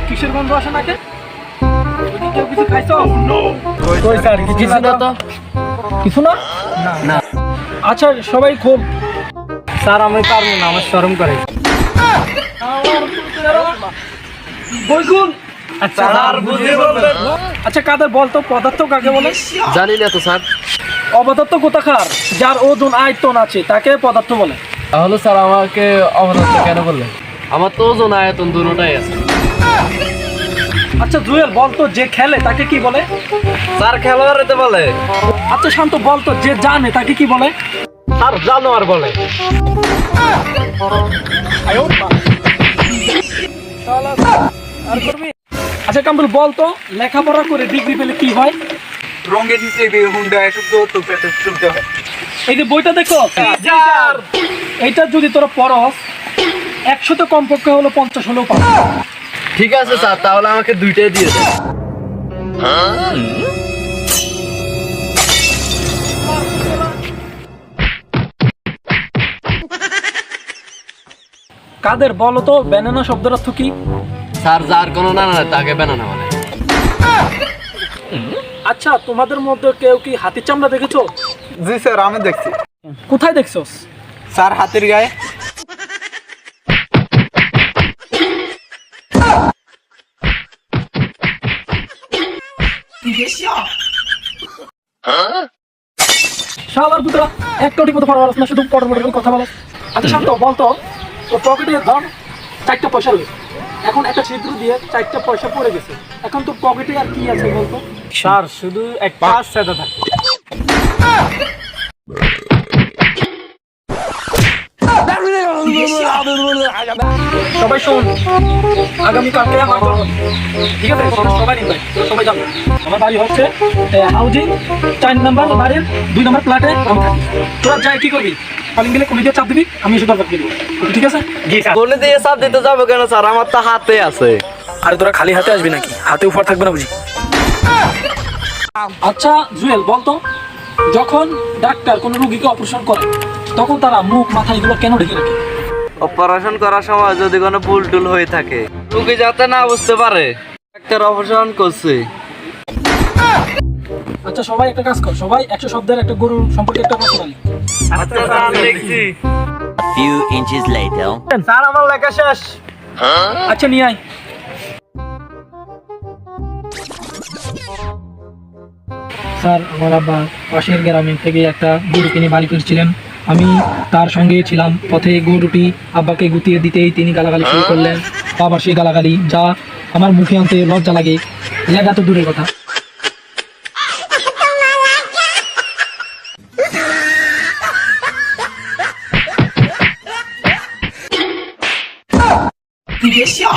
কিসের গন্ধ আসে নাকি? কেউ কিছু খাইছো? কিছু না? না। আচ্ছা সবাই খুব স্যার আমি পারবো না, আমার শরম করে। আচ্ছা কাদের বলতো পদার্থ কাকে বলে? জানি না তো স্যার। অপদার্থ কোথাকার যার ওজন আয়তন আছে তাকে পদার্থ বলে। তাহলে স্যার আমাকে অপদার্থ কেন বললেন? আমার তো ওজন আয়তন দুটোটাই আছে। আচ্ছা জুয়েল বলতো যে খেলে তাকে কি বলে? স্যার খেলোয়াড় বলে। আচ্ছা শান্ত বলতো যে জানে তাকে কি বলে? স্যার জানোয়ার বলে। আচ্ছা কামরুল বলতো লেখাপড়া করে ডিগ্রি পেলে কি হয়? রঙের হিসেবে হুন্ডা শুদ্ধ তো শুদ্ধ হয়। এই যে বইটা দেখো, এইটা যদি তোরা পড়স 100তে কমপক্ষে হলো 50 হলেও পাবো। ঠিক আছে স্যার, তাহলে আমাকে দুইটাই দিয়ে দেন। কাদের বলতো ব্যানানা শব্দের অর্থ কি? স্যার যার কোনো নানা তাকে বানানো বলে। আচ্ছা তোমাদের মধ্যে কেউ কি হাতির চামড়া দেখেছো? জি স্যার আমি দেখছি। কোথায় দেখছোস? স্যার হাতের গায়ে। শালার পুত্রা একটা ঠিক মতো পারবার না, শুধু পটর পটর কথা বলো। আচ্ছা শান্ত বলতো তোর পকেটে ধর 4টা পয়সা রয়েছে, এখন একটা ছিদ্র দিয়ে 4টা পয়সা পড়ে গেছে, এখন তোর পকেটে আর কি আছে বলতো? স্যার শুধু একটা সেটা থাকে। সবাই শোন, আগামীকালকে আমার জন্মদিন, ঠিক আছে? সবাই নিন ভাই, সবাই যাবো। আমার বাড়ি হচ্ছে হাউজিং 4 নম্বর বাড়ির 2 নম্বর ফ্ল্যাটে আমি থাকি। তোরা যাই কি করবি, কলিং গেলে কলি দিয়ে চাপ দিবি, আমি এসে দরকার দিবি, ঠিক আছে? বলে দিয়ে চাপ দিতে যাবো কেন স্যার, আমার তো হাতে আছে। আরে তোরা খালি হাতে আসবি নাকি? হাতে উপর থাকবে না বুঝি? আচ্ছা জুয়েল বলতো যখন ডাক্তার কোনো রোগীকে অপারেশন করে তখন তারা মুখ মাথা এগুলো কেন ঢেকে রাখে? অপারেশন করার সময় যদি কোনো ভুল টুল হয়ে থাকে, রোগী যাতে না বুঝতে পারে ডাক্তার অপারেশন করছে। আচ্ছা সবাই একটা কাজ কর, সবাই 100 শব্দের একটা গরু সম্পর্কে একটা কথা বলি। আচ্ছা স্যার দেখছি। Few inches later. স্যার আমার লেখা শেষ। আচ্ছা নিয়ে আয়। স্যার আমার আব্বা পাশের গ্রামে থেকে একটা গরু কিনে বাড়ি করেছিলেন, আমি তার সঙ্গে ছিলাম। পথে গরুটি আব্বাকে গুতিয়ে দিতেই তিনি গালাগালি শুরু করলেন। আবার সেই গালাগালি যা আমার মুখে আনতে লজ্জা লাগে, লেগা তো দূরের কথা।你别笑。